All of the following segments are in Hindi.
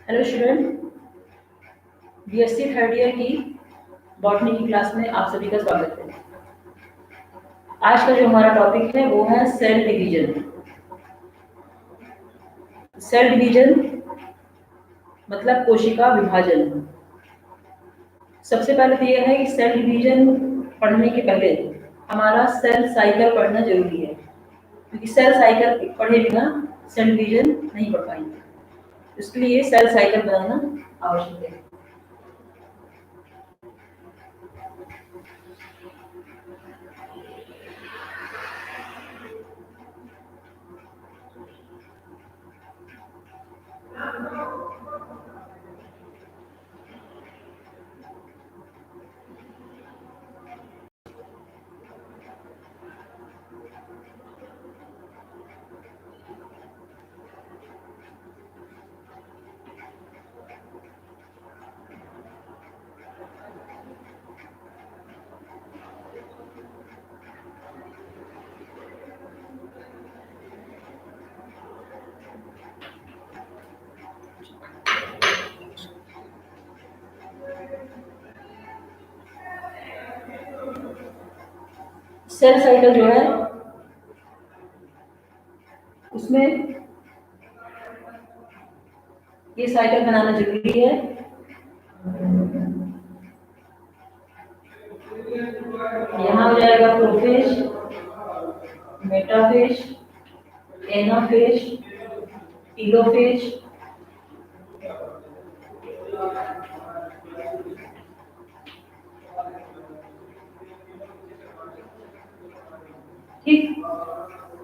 Hello student, BSc third year की बॉटनी की क्लास में आप सभी का स्वागत है। आज का जो हमारा टॉपिक है वो है सेल डिवीजन। सेल डिवीजन मतलब कोशिका विभाजन। सबसे पहले तो यह है कि सेल डिवीजन पढ़ने के पहले हमारा सेल साइकिल पढ़ना जरूरी है, क्योंकि सेल साइकिल पढ़े बिना सेल डिवीजन नहीं पढ़ पाएंगे। इसके लिए सेल साइकिल बनाना आवश्यक है। सेल साइकिल जो है उसमें ये साइकिल बनाना जरूरी है। यहाँ हो जाएगा प्रोफेज, मेटाफेज, एनाफेज, टीलोफेज। ठीक,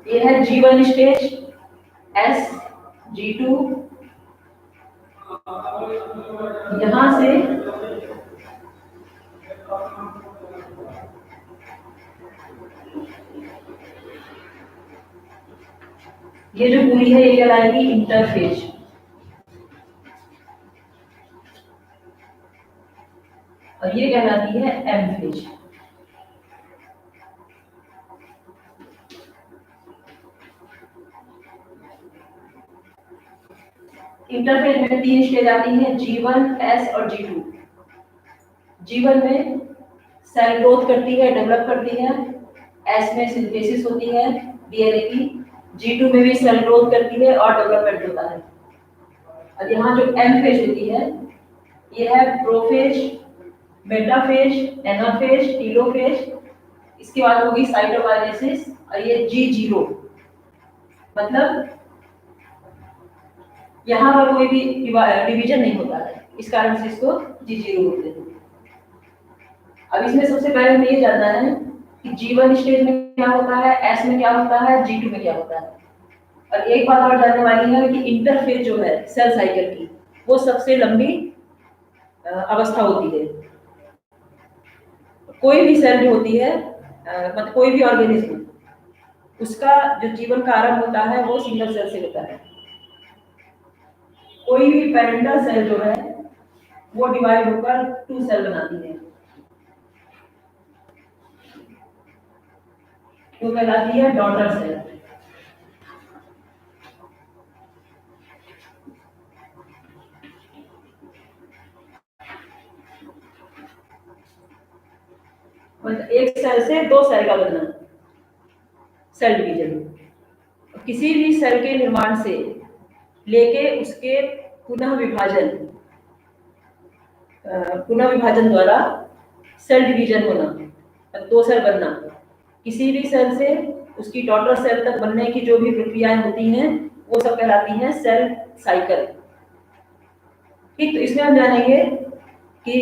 ये है G1 स्टेज, S, G2। यहां से ये जो पूरी है ये कहलाएगी इंटरफेज। और ये कहलाती है एम फेज। इंटरफेज में 3 स्टेज आती है, G1, S और G2। G1 में सेल ग्रोथ करती है, डेवलप करती है। S में सिंथेसिस होती है डीएनए की। G2 में भी सेल ग्रोथ करती है और डेवलपमेंट होता है। और यहाँ जो एम फेज होती है ये है प्रोफेज, मेटाफेज, एनाफेज, टीलोफेज। इसके बाद होगी साइटोकाइनेसिस और ये G0, मतलब यहाँ पर कोई भी डिवीजन नहीं होता है, इस कारण से इसको G0 बोलते हैं। अब इसमें सबसे पहले हमें ये जानना है कि G1 स्टेज में क्या होता है, S में क्या होता है, G2 में क्या होता है। और एक बात और जानने वाली है कि इंटरफेज जो है सेल साइकिल की वो सबसे लंबी अवस्था होती है। कोई भी सेल जो होती है मतलब कोई भी ऑर्गेनिज्म, उसका जो जीवन का आरंभ होता है वो सिंगल सेल से होता है। कोई भी पेरेंटल सेल जो है वो डिवाइड होकर 2 सेल बनाती है, वो कहलाती है डॉटर सेल। मतलब एक सेल से 2 सेल का बनना, सेल डिवीजन। किसी भी सेल के निर्माण से लेके उसके पुनः विभाजन द्वारा सेल डिवीजन होना, 2 सेल बनना। किसी भी सेल से उसकी डॉटर सेल तक बनने की जो भी प्रक्रियाएं होती हैं वो सब कहलाती हैं सेल साइकिल। ठीक, तो इसमें हम जानेंगे कि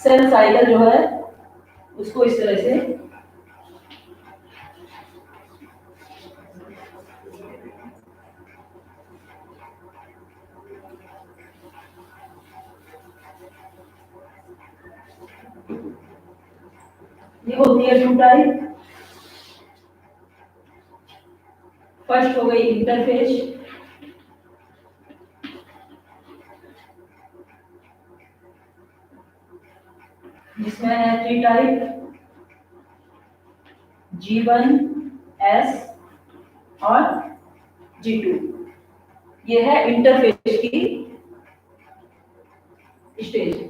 सेल साइकिल जो है उसको इस तरह से ये होती है 2 टाइप। फर्स्ट हो गई इंटरफेज, जिसमें है 3 टाइप, G1, S और G2। ये है इंटरफेज की स्टेज,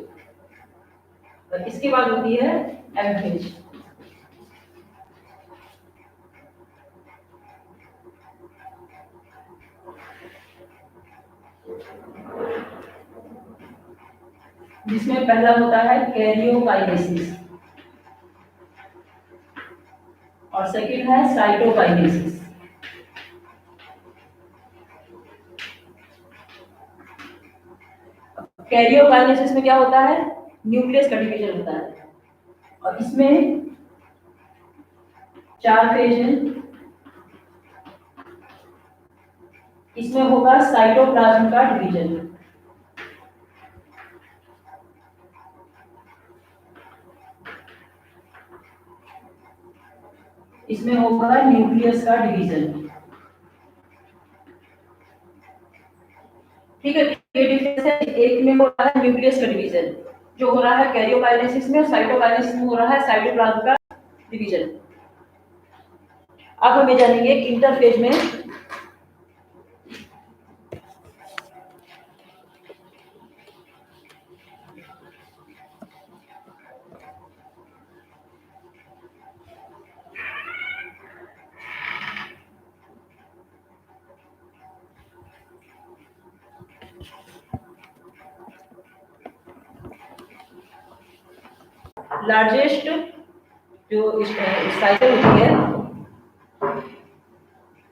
और इसके बाद होती है एम फेज। जिसमें पहला होता है कैरियोकाइनेसिस और सेकंड है साइटोकाइनेसिस। कैरियोकाइनेसिस में क्या होता है, न्यूक्लियस का डिवीजन होता है, और इसमें 4 फेज हैं। इसमें होगा साइटोप्लाज्म का डिवीजन, इसमें होगा न्यूक्लियस का डिवीजन। ठीक है, ये डिफरेंस है। एक में हो रहा है न्यूक्लियस का डिवीजन जो हो रहा है कैरियोकाइनेसिस में, साइटोकाइनेसिस में हो रहा है साइटोप्लाज्म का डिवीजन। अब हम ये जानेंगे इंटरफेज में लार्जेस्ट जो साइकिल होती है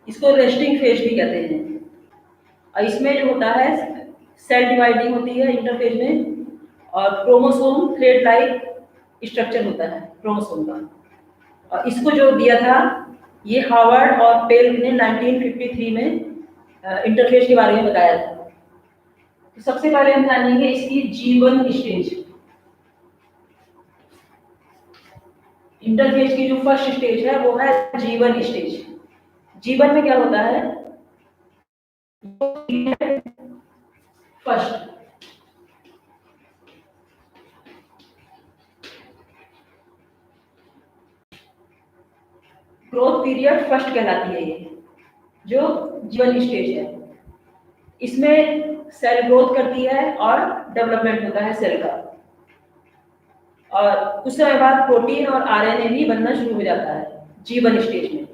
इसको रेस्टिंग फेज भी कहते हैं, और इसमें जो होता है सेल डिवाइडिंग होती है इंटरफेज में, और क्रोमोसोम थ्रेड लाइक स्ट्रक्चर होता है क्रोमोसोम का। और इसको जो दिया था ये हार्वर्ड और पेल ने 1953 में इंटरफेज के बारे में बताया था। तो सबसे पहले हम जानेंगे इसकी G1 स्टेज। इंटरफेज की जो फर्स्ट स्टेज है वो है G1 स्टेज। G1 में क्या होता है, फर्स्ट ग्रोथ पीरियड फर्स्ट कहलाती है ये जो G1 स्टेज है। इसमें सेल ग्रोथ करती है और डेवलपमेंट होता है सेल का, और कुछ समय बाद प्रोटीन और आरएनए भी बनना शुरू हो जाता है G1 स्टेज में।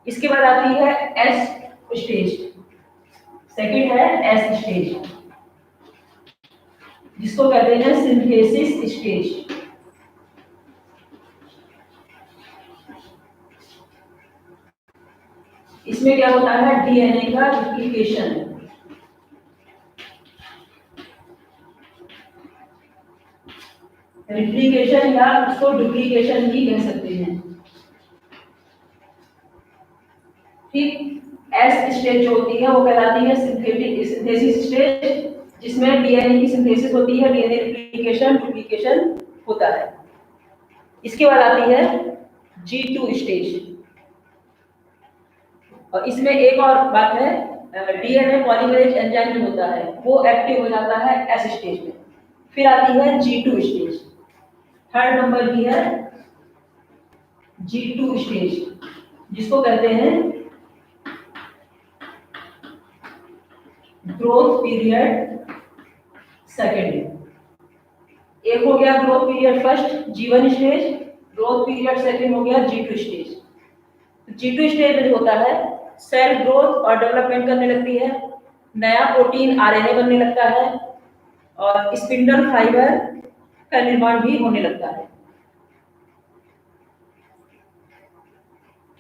इसके बाद आती है एस स्टेज, सेकंड है एस स्टेज जिसको कहते हैं सिंथेसिस स्टेज। इसमें क्या होता है, डीएनए का रिप्लिकेशन। रिप्लिकेशन या उसको डुप्लीकेशन भी कह सकते हैं। ठीक, एस स्टेज जो होती है वो कहलाती है सिंथेसिस स्टेज, जिसमें डीएनए की सिंथेसिस होती है, डीएनए रिप्लिकेशन डुप्लीकेशन होता है। इसके बाद आती है G2 स्टेज, और इसमें एक और बात है, डीएनए पॉलीमरेज एंजाइम जो होता है वो एक्टिव हो जाता है एस स्टेज में। फिर आती है G2 स्टेज, थर्ड नंबर की है G2 स्टेज जिसको कहते हैं ग्रोथ पीरियड सेकेंड। एक हो गया growth period first G1 stage, growth period second हो गया G2 स्टेज। G2 स्टेज में जो होता है सेल ग्रोथ और डेवलपमेंट करने लगती है, नया प्रोटीन आरएनए बनने लगता है, और स्पिंडल फाइबर का निर्माण भी होने लगता है।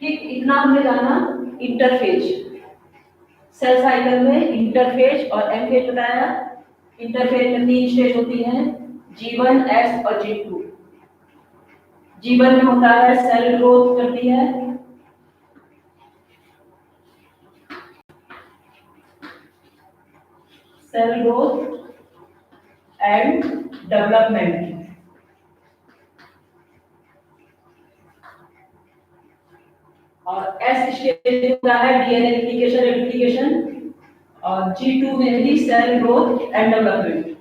ठीक, इतना हमने जाना इंटरफेज। सेल साइकिल में इंटरफेज और एम फेज बताया। इंटरफेज में 3 स्टेज होती हैं, G1, S और G2। G1 में होता है सेल ग्रोथ करती है, सेल ग्रोथ एंड डेवलपमेंट। और एस स्टेज होता है डीएनए रिप्लिकेशन रेप्लिकेशन, और G2 में भी सेल ग्रोथ एंड डेवलपमेंट।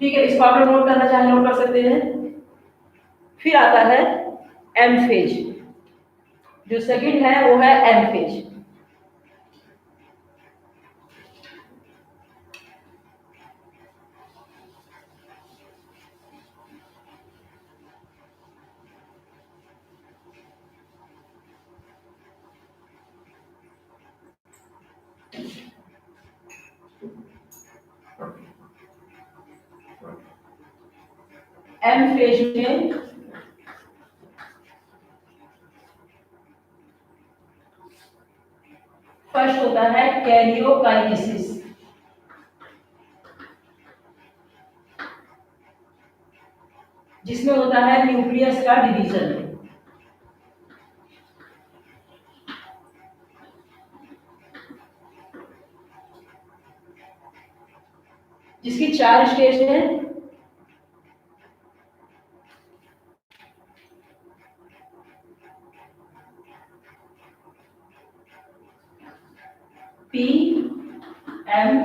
ठीक है, इसको आप नोट करना चाहें नोट कर सकते हैं। फिर आता है एम फेज। जो सेकंड है वो है एम फेज। एम फेज में फर्स्ट होता है कैरियोकाइनेसिस, जिसमें होता है न्यूक्लियस का डिवीजन। जिसकी 4 स्टेज है। P M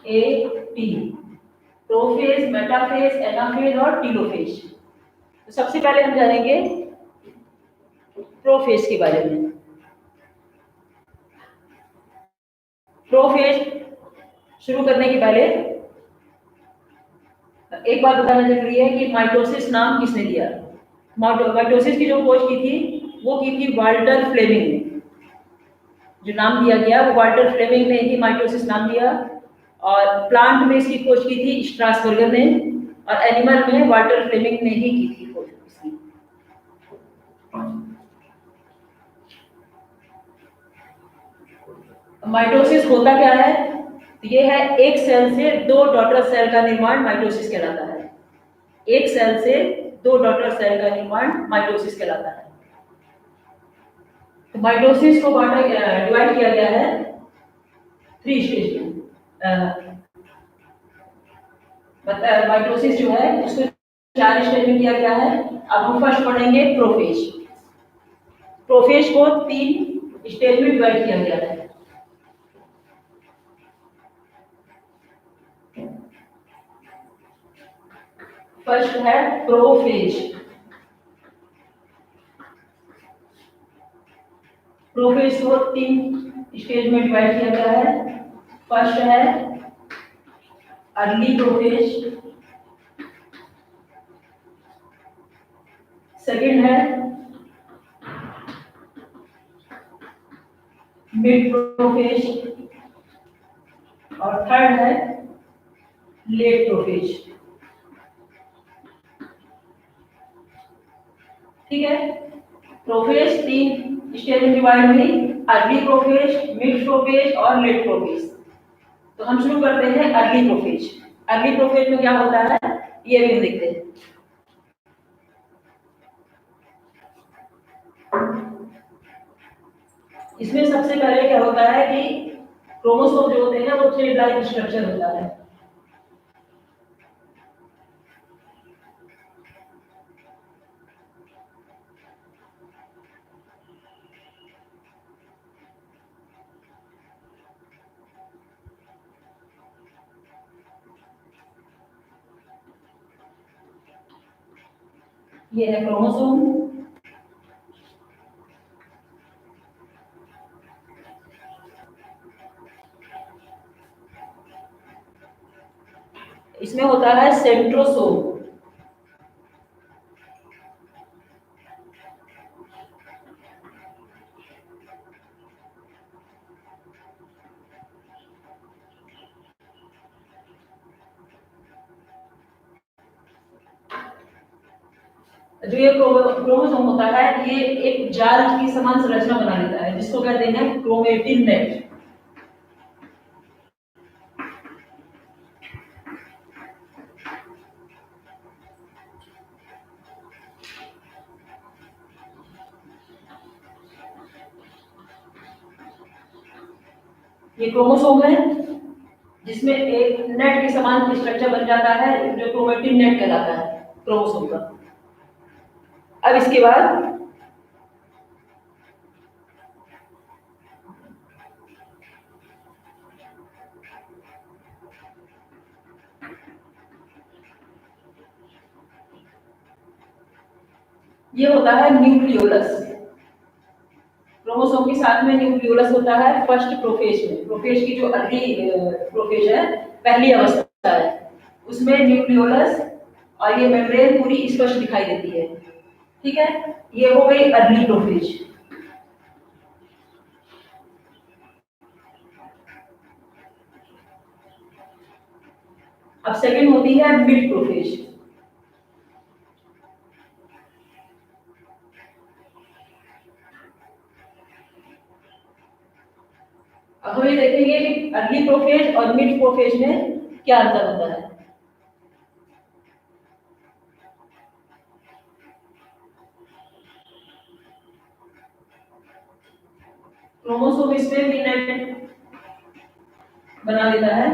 A T, prophase, metaphase, anaphase और टीलोफेज। तो सबसे पहले हम जानेंगे प्रोफेज के बारे में। प्रोफेज शुरू करने के पहले एक बात बताना जरूरी है कि माइटोसिस नाम किसने दिया। माइटोसिस की जो खोज की थी वो की थी वाल्टर फ्लेमिंग ने। जो नाम दिया गया वो वाल्टर फ्लेमिंग ने ही माइटोसिस नाम दिया। और प्लांट में इसकी खोज की थी स्ट्रासबर्गर ने, और एनिमल में वाल्टर फ्लेमिंग ने ही की थी खोज इसकी। माइटोसिस होता क्या है? ये है एक सेल से दो डॉटर सेल का निर्माण माइटोसिस कहलाता है। एक सेल से दो डॉटर सेल का निर्माण माइटोसिस कहलाता है। तो माइटोसिस को डिवाइड किया गया है 3 स्टेज में। माइटोसिस जो है उसको 4 स्टेज में किया गया है। अब हम फर्स्ट पढ़ेंगे प्रोफेज। प्रोफेज को 3 स्टेज में डिवाइड किया गया है। फर्स्ट है प्रोफेज। प्रोफेज को 3 स्टेज में डिवाइड किया गया है। फर्स्ट है अर्ली प्रोफेज, सेकंड है मिड प्रोफेज और थर्ड है लेट प्रोफेज। ठीक है, प्रोफेज 3 स्टेज में डिवाइड हुई, अर्ली प्रोफेज, मिड प्रोफेज और लेट प्रोफेज। तो हम शुरू करते हैं अर्ली प्रोफेज। अर्ली प्रोफेज में क्या होता है ये भी देखते हैं। इसमें सबसे पहले क्या होता है कि क्रोमोसोम जो होते हैं वो थ्रेड लाइक स्ट्रक्चर होता है। ये है क्रोमोसोम। इसमें होता है सेंट्रोसोम। जो ये क्रोमोसोम होता है ये एक जाल की समान संरचना बना लेता है जिसको कहते हैं क्रोमेटिन नेट। ये क्रोमोसोम है जिसमें एक नेट के समान स्ट्रक्चर बन जाता है जो क्रोमेटिन नेट कहलाता है क्रोमोसोम का। अब इसके बाद ये होता है न्यूक्लियोलस। क्रोमोसोम के साथ में न्यूक्लियोलस होता है फर्स्ट प्रोफेज में। प्रोफेज की जो अर्ली प्रोफेज है, पहली अवस्था है, उसमें न्यूक्लियोलस और ये मेम्ब्रेन पूरी स्पष्ट दिखाई देती है। ठीक है, ये हो गई अर्ली प्रोफेज। अब सेकंड होती है मिड प्रोफेज। अब हम ये देखेंगे कि अर्ली प्रोफेज और मिड प्रोफेज में क्या अंतर होता है। क्रोमोसोम इसमें पिनेट बना देता है।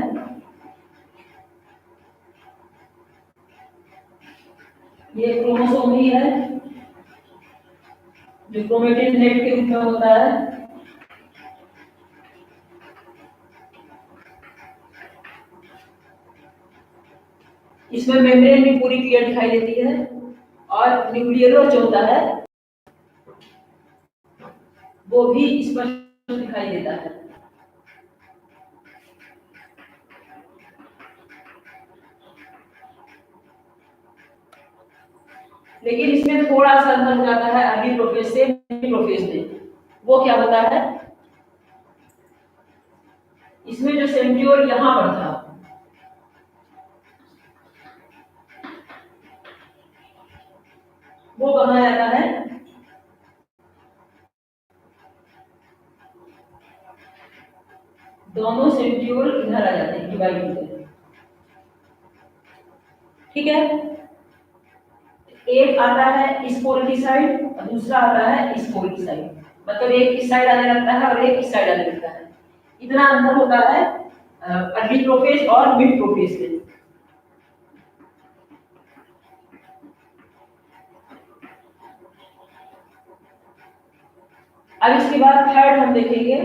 ये क्रोमोसोम ही है जो क्रोमेटिन नेट के रूप में होता है। इसमें मेम्ब्रेन भी पूरी क्लियर दिखाई देती है और न्यूक्लियोलस जो होता है वो भी स्पष्ट दिखाई देता है। लेकिन इसमें थोड़ा सा अंतर हो जाता है अर्ली प्रोफेज से मिड प्रोफेज में। वो क्या होता है, इसमें जो सेंट्रियोल यहां पर था, वो कहां जाता है, दोनों सेंट्रियोल इधर आ जाते हैं डिवाइड होकर। ठीक है, एक आता है इस पोल की साइड और दूसरा आता है इस पोल की साइड। मतलब एक इस साइड आने लगता है और एक इस साइड आने लगता है। इतना अंतर होता है अर्ली प्रोफेज और मिड प्रोफेज में। अब इसके बाद थर्ड हम देखेंगे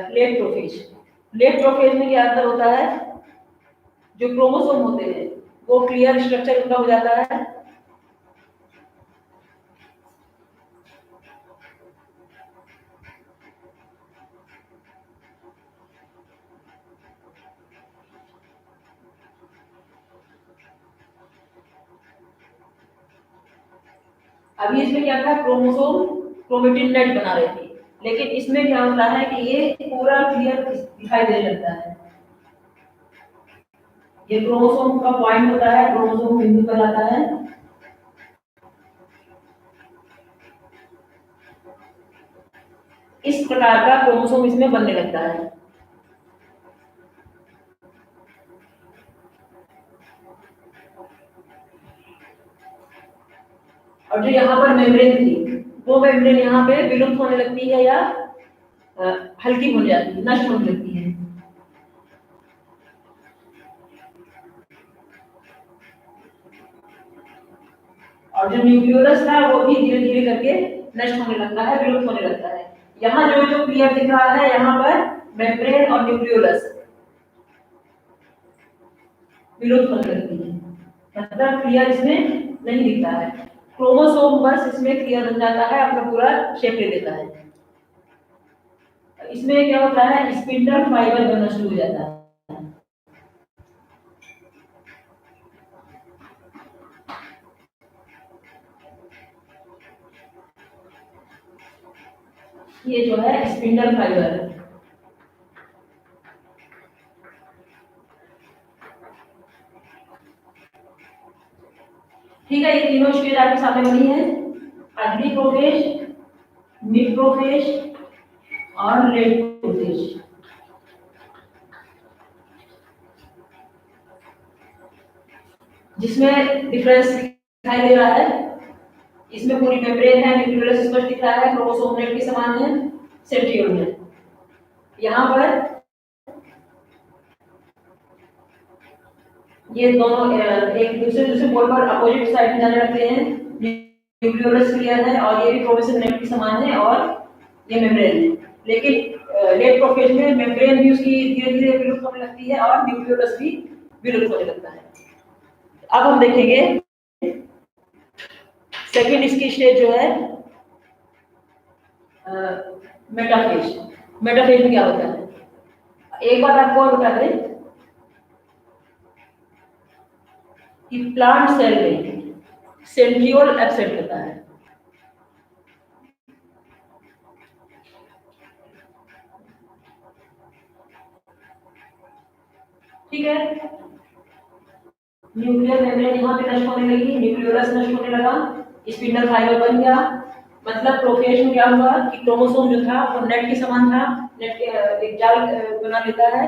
लेट प्रोफेज। लेट प्रोफेज में क्या अंतर होता है, जो क्रोमोसोम होते हैं वो क्लियर स्ट्रक्चर उनका हो जाता है। अभी इसमें क्या था, क्रोमोसोम क्रोमेटिन नेट बना रहे थे, लेकिन इसमें क्या होता है कि ये पूरा क्लियर दिखाई देने लगता है। ये क्रोमोसोम का पॉइंट होता है, क्रोमोसोम बिंदु पर आता है। इस प्रकार का क्रोमोसोम इसमें बनने लगता है। और जो यहाँ पर मेम्ब्रेन थी, वो मेम्ब्रेन यहाँ पे विलुप्त होने लगती है या हल्की हो जाती है, नष्ट होने लगती है। और जो न्यूक्लियोलस था वो भी धीरे धीरे करके नष्ट होने लगता है, विलुप्त होने लगता है। यहाँ जो जो क्लियर दिख रहा है, यहाँ पर मेम्ब्रेन और न्यूक्लियोलस विलुप्त होने लगती है, मतलब क्लियर इसमें नहीं दिखता है। क्रोमोसोम बस इसमें क्लियर बन जाता है, अपना पूरा शेप ले लेता है। इसमें क्या होता है, स्पिंडल फाइबर बनना शुरू हो जाता है। ये जो है स्पिंडल फाइबर है। ठीक है, ये तीनों स्टेज आपके सामने बनी है, अर्ली प्रोफेज, मिड प्रोफेज और लेट प्रोफेज। जिसमें डिफरेंस दिखाई दे रहा है, इसमें पूरी मेम्ब्रेन है, न्यूक्लियोलस स्पष्ट दिख रहा है, क्रोमोसोम नेट के समान है, सेंट्रियोल है। यहाँ पर ये दोनों एक दूसरे पोल पर अपोजिट साइड में जाने लगते हैं। न्यूक्लियोलस क्लियर है और ये भी क्रोमोसोम नेट के समान है और ये मेम्ब्रेन है। लेकिन लेट प्रोफेज में मेम्ब्रेन भी उसकी धीरे धीरे विलुप्त होने लगती है और न्यूक्लियोलस भी विलुप्त होने लगता है। अब हम देखेंगे सेकेंड इसकी स्टेज जो है मेटाफेज। मेटाफेज में क्या होता है, एक बार आपको और बता दें कि प्लांट सेल में सेंट्रियोल एब्सेंट होता है। ठीक है, न्यूक्लियर मेम्ब्रेन यहाँ पे नष्ट होने लगी, न्यूक्लियोलस नष्ट होने लगा, स्पिंडल फाइबर बन गया। मतलब प्रोफेज में क्या हुआ कि क्रोमोसोम जो था वो नेट के समान था, नेट के एक जाल बना लेता है।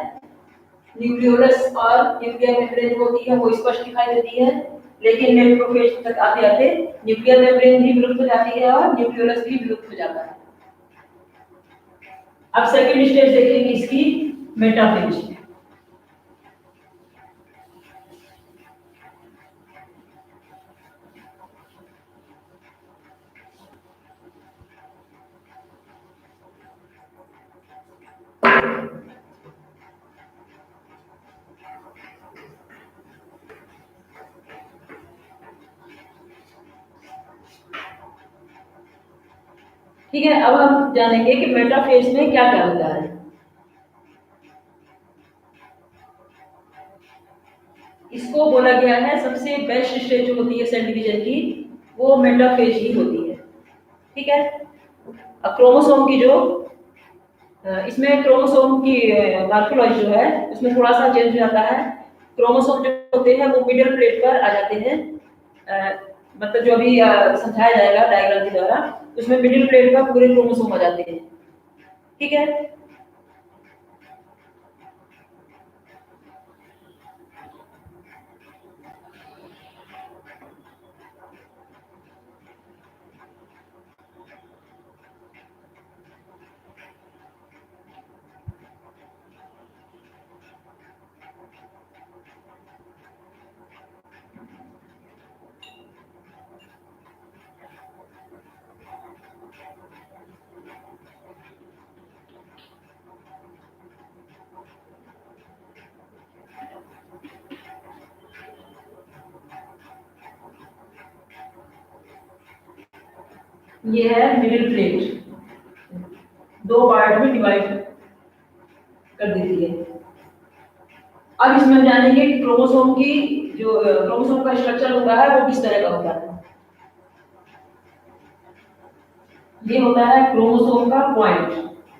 न्यूक्लियोलस और न्यूक्लियर मेम्ब्रेन जो होती है वो स्पष्ट दिखाई देती है, लेकिन नेट प्रोफेज तक आते आते न्यूक्लियर मेम्ब्रेन भी विलुप्त हो जाती है और न्यूक्लियोलस भी विलुप्त हो जाता है। अब सेकेंड स्टेज देखेंगे इसकी, मेटाफेज। ठीक है, अब हम जानेंगे कि मेटाफेज में क्या क्या होता है। इसको बोला गया है सबसे बेस्ट स्टेज जो होती है सेल डिवीजन की, वो मेटाफेज ही होती है। ठीक है, अब क्रोमोसोम की जो इसमें क्रोमोसोम की मॉर्फोलॉजी जो है उसमें थोड़ा सा चेंज हो जाता है। क्रोमोसोम जो होते हैं वो मिडिल प्लेट पर आ जाते हैं, मतलब जो अभी समझाया जाएगा डायग्राम के द्वारा, उसमें मिडिल प्लेट पर पूरे क्रोमोसोम आ जाते हैं। ठीक है, ये है मिडिल प्लेट, दो पार्ट में डिवाइड कर देती है। अब इसमें हम जानेंगे कि क्रोमोसोम की जो क्रोमोसोम का स्ट्रक्चर होता है वो किस तरह का होता है। ये होता है क्रोमोसोम का पॉइंट,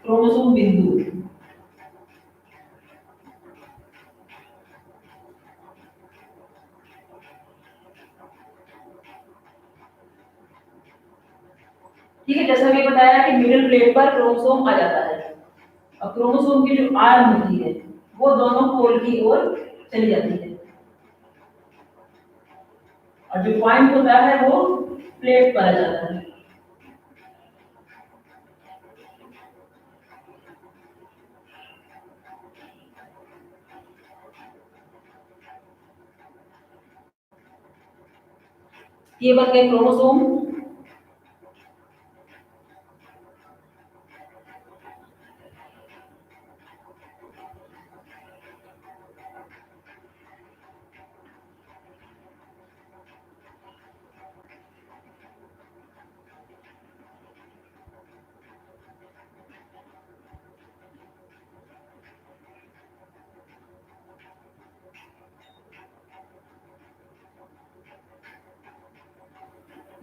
क्रोमोसोम बिंदु। ठीक है, जैसा भी बताया कि मिडिल प्लेट पर क्रोमोसोम आ जाता है और क्रोमोसोम की जो आर्म होती है वो दोनों पोल की ओर चली जाती है और जो पॉइंट होता है वो प्लेट पर आ जाता है। ये बन गए क्रोमोसोम।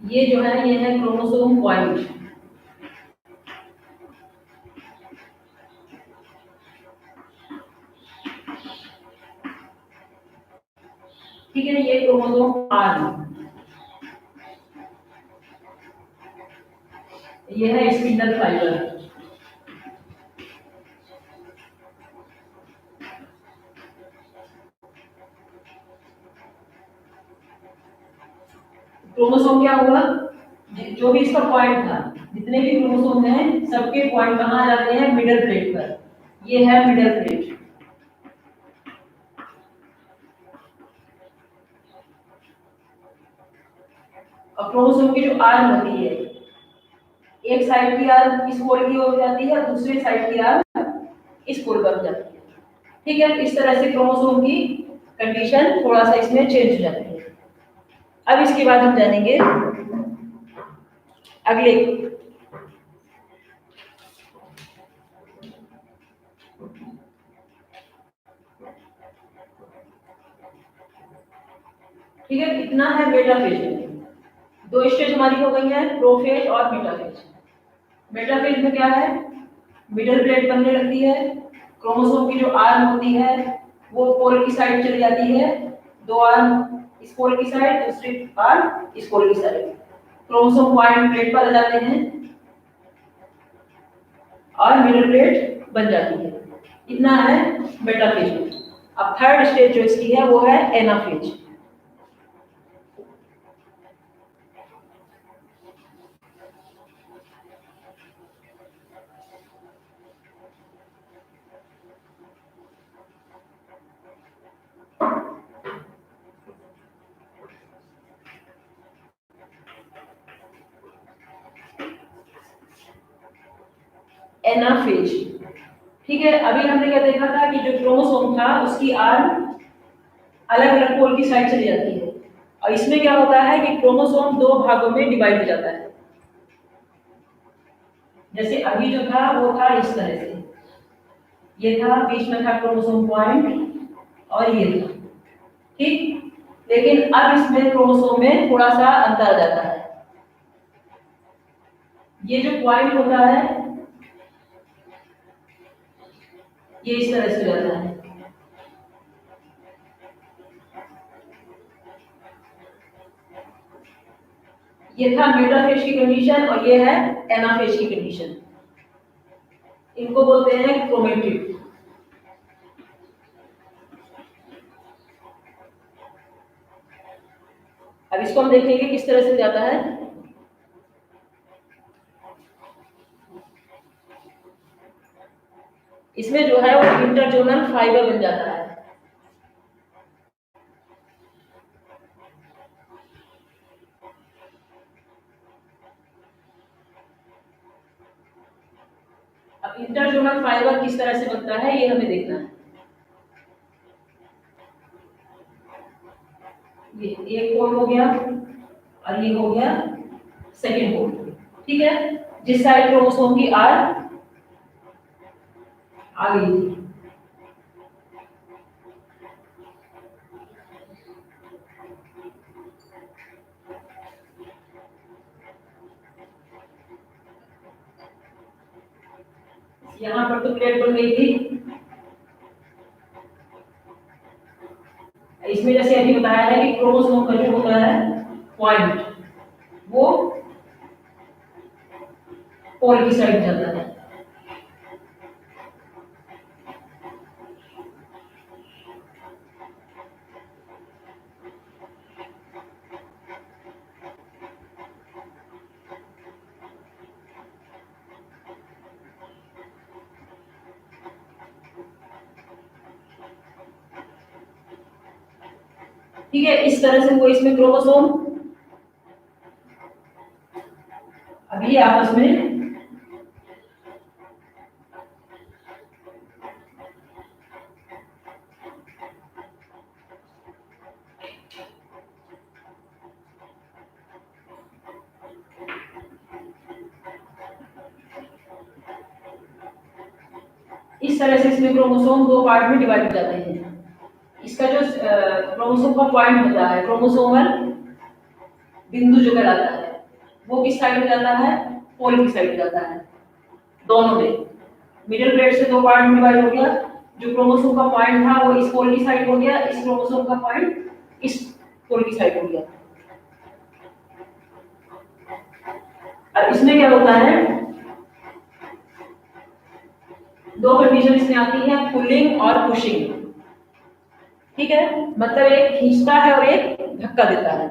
ये जो है ये है क्रोमोसोम पॉइंट। ठीक है, ये क्रोमोसोम आर्म, ये है स्पिंडल फाइबर। क्रोमोसोम क्या हुआ, जो भी इसका पॉइंट था, जितने भी क्रोमोसोम हैं सबके पॉइंट कहाँ आ जाते हैं, मिडल प्लेट पर। ये है मिडल प्लेट। और क्रोमोसोम की जो आर्म होती है, एक साइड की आर्म इस पोल की ओर जाती है और दूसरी साइड की आर्म इस पोल पर जाती है। ठीक है, इस तरह से क्रोमोसोम की कंडीशन थोड़ा सा इसमें चेंज हो जाती है। अब इसके बाद हम जानेंगे अगले ठीक है, इतना है मेटाफेज में। दो स्टेज हमारी हो गई है, प्रोफेज और मेटाफेज। मेटाफेज में क्या है, मिडल प्लेट बनने लगती है, क्रोमोसोम की जो आर्म होती है वो पोल की साइड चली जाती है, दो आर्म इस पोल की साइड, दूसरी आर्म इस पोल की साइड, क्रोमोसोम पॉइंट प्लेट पर आ जाते हैं और मिडल प्लेट बन जाती है। इतना है मेटाफेज में। अब थर्ड स्टेज जो इसकी है वो है एनाफेज। एनाफेज ठीक है, अभी हमने क्या देखा था कि जो क्रोमोसोम था उसकी आर्म अलग अलग पोल की साइड चली जाती है, और इसमें क्या होता है कि क्रोमोसोम दो भागों में डिवाइड हो जाता है। जैसे अभी जो था वो था इस तरह से, ये था, बीच में था क्रोमोसोम पॉइंट और ये था, ठीक। लेकिन अब इसमें क्रोमोसोम में थोड़ा सा अंतर आ जाता है। ये जो पॉइंट होता है ये इस तरह से हो जाता है। ये था मेटाफेज की कंडीशन और ये है एनाफेज की कंडीशन। इनको बोलते हैं क्रोमेटिड। अब इसको हम देखेंगे किस तरह से जाता है। इसमें जो है वो इंटरजोनल फाइबर बन जाता है। अब इंटरजोनल फाइबर किस तरह से बनता है ये हमें देखना है। ये एक पोल हो गया और ये हो गया सेकेंड पोल, ठीक है, जिस साइड क्रोमोसोम की आर आ गई थी। यहाँ पर तो प्लेट बन गई थी। इसमें जैसे अभी बताया है कि क्रोमोसोम का जो होता है पॉइंट वो पोल की साइड जाता है। ठीक है, इस तरह से वो इसमें क्रोमोसोम अभी आपस में इस तरह से इसमें क्रोमोसोम दो पार्ट में डिवाइड हो जाते हैं। इसका जो क्रोमोसोम का पॉइंट होता है, क्रोमोसोमल बिंदु जो कहलाता है, वो किस साइड में जाता है, पोल की साइड में जाता है। दोनों में मिडिल प्लेट से दो पार्ट में डिवाइड हो गया। जो क्रोमोसोम का पॉइंट था वो इस पोल की साइड हो गया, इस क्रोमोसोम का पॉइंट इस पोल की साइड हो गया। अब इसमें क्या होता है, दो कंडीशन इसमें आती है, पुलिंग और पुशिंग। ठीक है, मतलब एक खींचता है और एक धक्का देता है।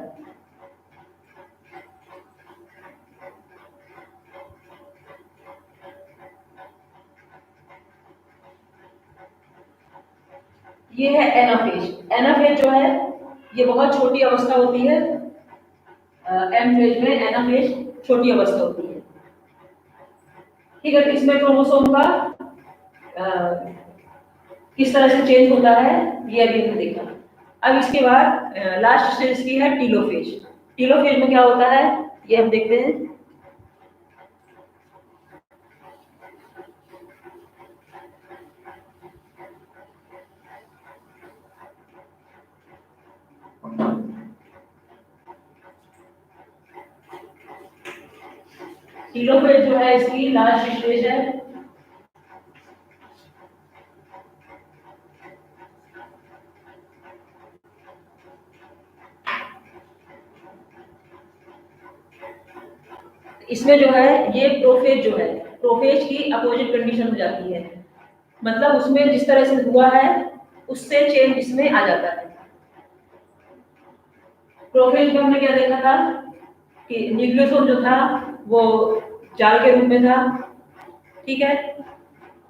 ये है एनाफेज। एनाफेज जो है ये बहुत छोटी अवस्था होती है। एम फेज में एनाफेज छोटी अवस्था होती है। ठीक है, तो इसमें क्रोमोसोम का किस तरह से चेंज होता है ये अभी हमने देखा। अब इसके बाद लास्ट स्टेज की है टीलोफेज। टीलोफेज में क्या होता है ये हम देखते हैं। टीलोफेज जो है इसकी लास्ट स्टेज है। इसमें जो है ये प्रोफेज जो है, प्रोफेज की अपोजिट कंडीशन हो जाती है, मतलब उसमें जिस तरह से हुआ है उससे चेंज इसमें आ जाता है। प्रोफेज में हमने क्या देखा था कि न्यूक्लियोसोम जो था वो जाल के रूप में था, ठीक है,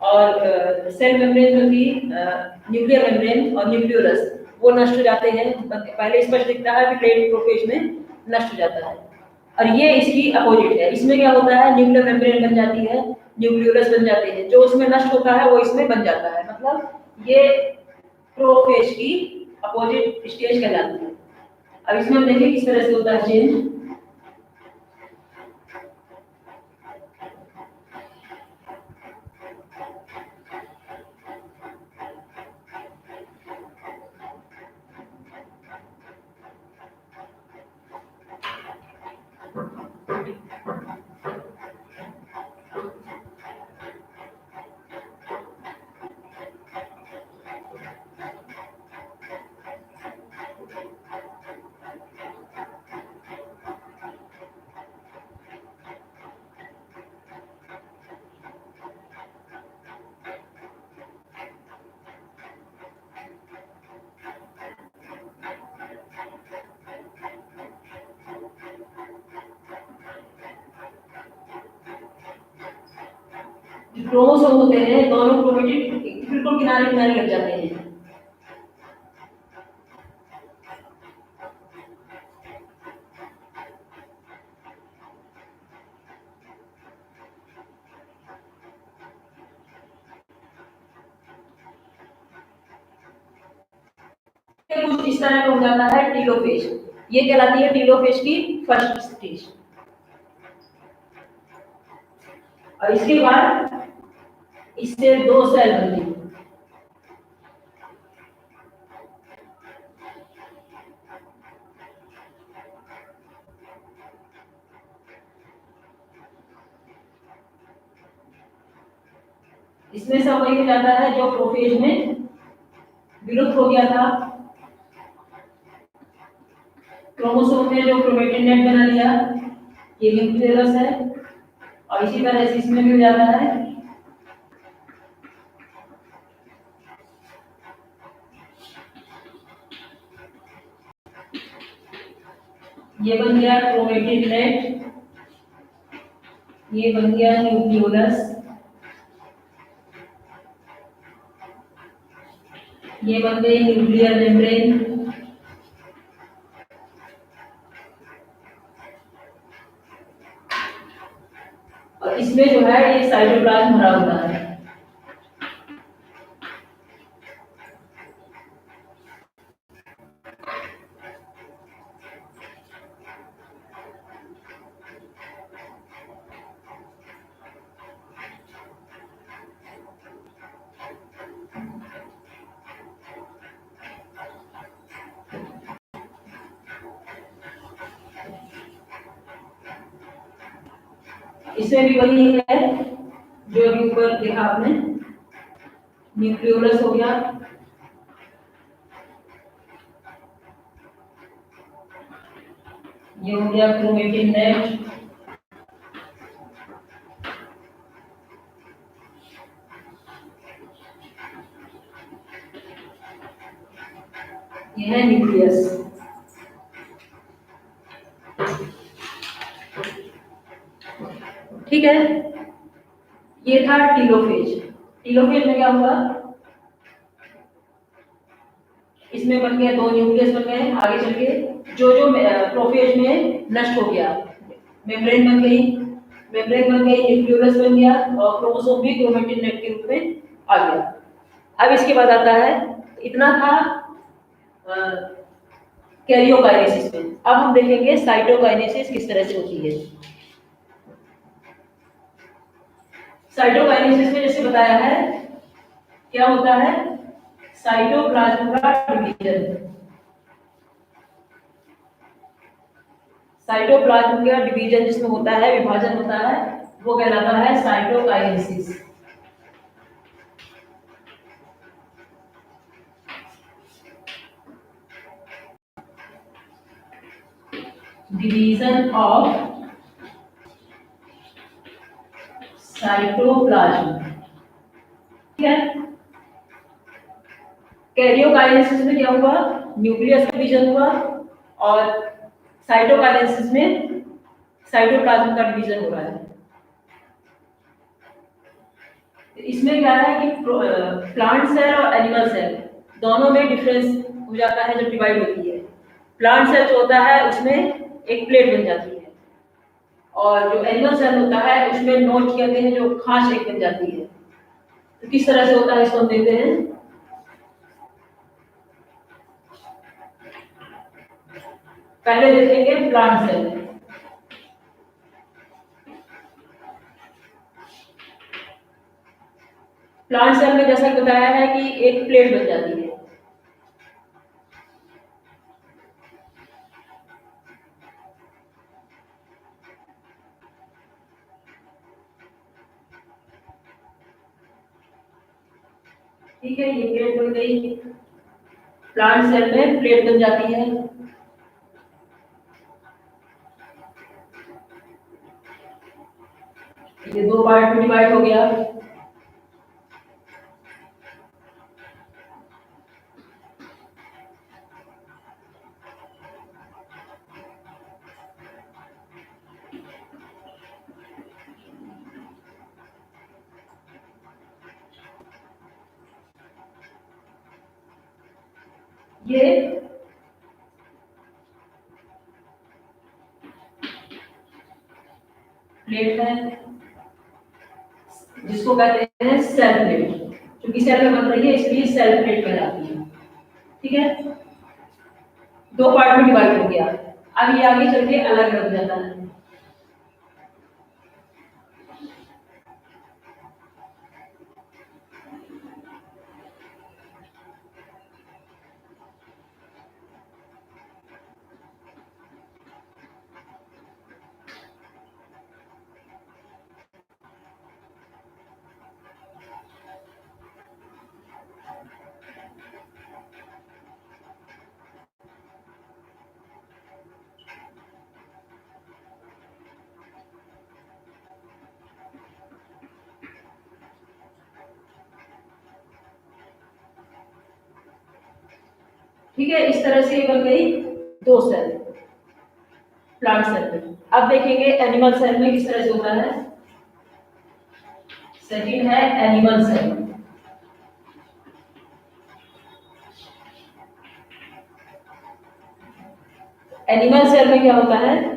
और सेल मेम्ब्रेन जो थी, न्यूक्लियर मेम्ब्रेन और न्यूक्लियोलस, वो नष्ट हो जाते हैं। पहले स्पष्ट दिखता है कि प्लेट प्रोफेज में नष्ट हो जाता है, और ये इसकी अपोजिट है। इसमें क्या होता है, न्यूक्लियर मेम्ब्रेन बन जाती है, न्यूक्लियोलस बन जाते हैं, जो उसमें नष्ट होता है वो इसमें बन जाता है, मतलब ये प्रोफेज की अपोजिट स्टेज कहलाती है। अब इसमें हम देखें किस तरह से होता है चेंज। क्रोमोसोम होते हैं दोनों क्रोमेटिड बिल्कुल किनारे किनारे लग जाते हैं। कुछ इस तरह का हो जाता है टीलोफेज, ये कहलाती है टीलोफेज की फर्स्ट स्टेज। और इसके बाद इससे दो सेल बनती है। इसमें सब वही हो जाता है जो प्रोफेज में विलुप्त हो गया था। क्रोमोसोम ने जो क्रोमेटिन नेट बना लिया, ये न्यूक्लियस है, और इसी तरह से इसमें भी हो जाता है। ये बन गया क्रोमेटिन नेट, ये बन गया न्यूक्लियोलस, ये बन गई न्यूक्लियर मेम्ब्रेन, और इसमें जो है ये साइटोप्लाज्म भरा होता है। इसमें भी वही है जो अभी ऊपर देखा आपने, न्यूक्लियोलस हो गया, ये हो गया क्रोमेटिन नेट, ये है न्यूक्लियस। ठीक है, ये था टीलोफेज। टीलोफेज में क्या हुआ, इसमें बन गया दो न्यूक्लियस बन गए, आगे चल के जो जो प्रोफेज में नष्ट हो गया, मेम्ब्रेन बन गई, न्यूक्लियोलस बन गया, और क्रोमोसोम भी क्रोमेटिन नेट के रूप में आ गया। अब इसके बाद आता है, इतना था कैरियोकाइनेसिस में। अब हम देखेंगे साइटोकाइनेसिस किस तरह से होती है। साइटोकाइनेसिस में जैसे बताया है क्या होता है, साइटोप्लाज्म का डिवीजन। साइटोप्लाज्म का डिवीजन जिसमें होता है, विभाजन होता है, वो कहलाता है साइटोकाइनेसिस। डिवीजन ऑफ साइटोप्लाज्म, ठीक है। कैरियोकाइनेसिस में क्या हुआ, न्यूक्लियस का डिवीजन हुआ, और साइटोकाइनेसिस में साइटोप्लाज्म का डिवीजन हो रहा है। इसमें क्या है कि प्लांट सेल और एनिमल सेल दोनों में डिफरेंस हो जाता है जब डिवाइड होती है। प्लांट सेल जो होता है उसमें एक प्लेट बन जाती है, और जो एनिमल सेल होता है उसमें नोच कहते हैं, जो खांच एक बन जाती है। तो किस तरह से होता है इसको हम देखते हैं। पहले देखेंगे प्लांट सेल। प्लांट सेल में जैसा बताया है कि एक प्लेट बन जाती है। ठीक है, ये प्लेट बन गई। प्लांट सेल में प्लेट बन जाती है। ये दो पार्ट में डिवाइड हो गया। ये प्लेट है जिसको कहते हैं सेल प्लेट, क्योंकि सेल में बन रही है इसलिए सेल प्लेट कहलाती है। ठीक है, दो पार्ट में डिवाइड हो गया। अब ये आगे चल के अलग बन जाता है। ठीक है, इस तरह से बन गई दो सेल प्लांट सेल में। अब देखेंगे एनिमल सेल में किस तरह से होता है। सेकंड है एनिमल सेल। एनिमल सेल में क्या होता है,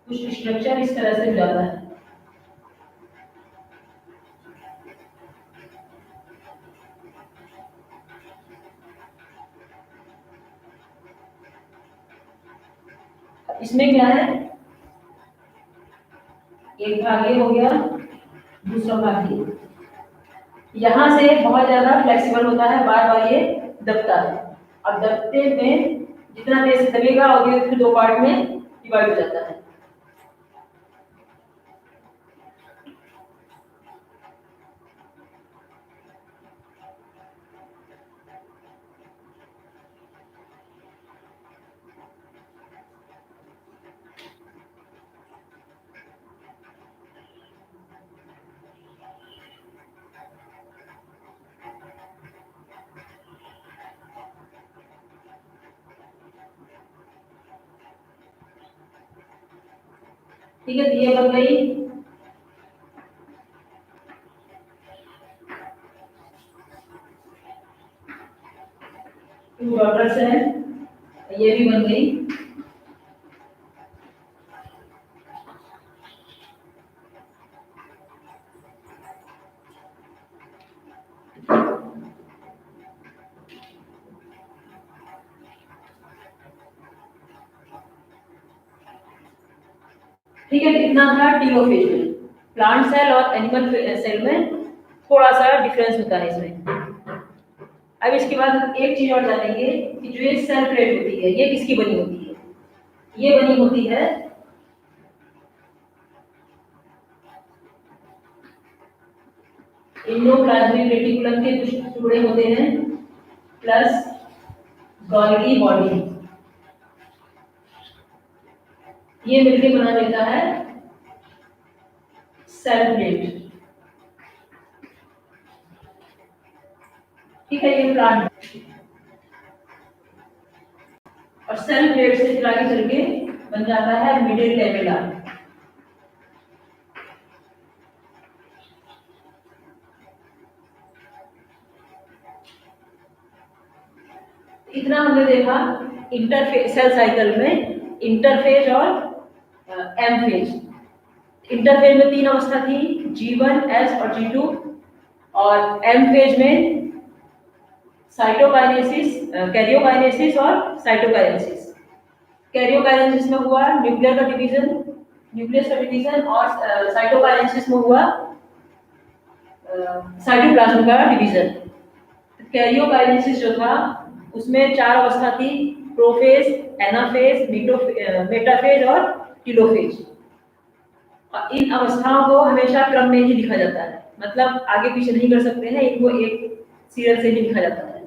कुछ स्ट्रक्चर इस तरह से हो जाता है। इसमें क्या है, एक भाग ये हो गया, दूसरा भाग ये। यहां से बहुत ज्यादा फ्लेक्सिबल होता है, बार बार ये दबता है। अब दबते में जितना तेज दबेगा और ये फिर दो पार्ट में डिवाइड हो जाता है। ठीक है, ये बन गई। टू डॉटर्स है, ये भी बन गई। ठीक है, कितना था टीलोफेज में। प्लांट सेल और एनिमल सेल में थोड़ा सा डिफरेंस होता है इसमें। अब इसके बाद हम एक चीज और जानेंगे कि जो ये सेल प्लेट होती है ये किसकी बनी होती है। ये बनी होती है इंडोप्लाज्मिक रेटिकुलम के कुछ टुकड़े होते हैं प्लस गोल्गी बॉडी, ये मिलकर बना देता है सेल प्लेट। ठीक है, ये प्लांट और सेल प्लेट से फिर आगे चल के बन जाता है मिडिल लेमेला। इतना हमने देखा इंटरफेज सेल साइकिल में इंटरफेज और एम फेज। इंटरफेज में तीन अवस्था थी, G1, S और G2, और एम फेज में साइटोकाइनेसिस, कैरियोकाइनेसिस और साइटोकाइनेसिस। कैरियोकाइनेसिस में हुआ न्यूक्लियर का डिवीजन, न्यूक्लियस का डिवीजन, और साइटोकाइनेसिस में हुआ साइटोप्लाज्म का डिवीजन। कैरियोकाइनेसिस जो था उसमें चार अवस्था थी, प्रोफेज, एनाफेज, मेटाफेज और टीलोफेज। इन अवस्थाओं को हमेशा क्रम में ही लिखा जाता है, मतलब आगे पीछे नहीं कर सकते हैं, इनको एक सीरियल से ही लिखा जाता है।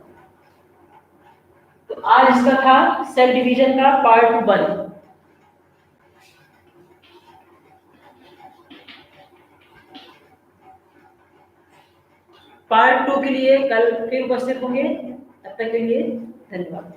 तो आज इसका था सेल डिवीजन का पार्ट 1। पार्ट 2 के लिए कल फिर उपस्थित होंगे। तब तक के लिए धन्यवाद।